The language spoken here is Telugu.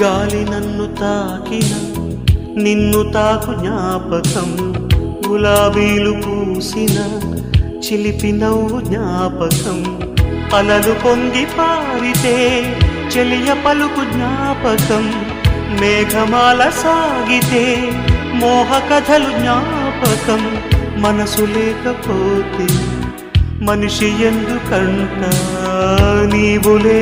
గాలి నన్ను తాకిన నిన్ను తాకు జ్ఞాపకం, గులాబీలు పూసిన చిలిపి నవ్వు జ్ఞాపకం, అలలు పొంగి పారితే చెలియ పలుకు జ్ఞాపకం, మేఘమాల సాగితే మోహ కథలు జ్ఞాపకం. మనసు లేకపోతే మనిషి ఎందుకంట, నీవులే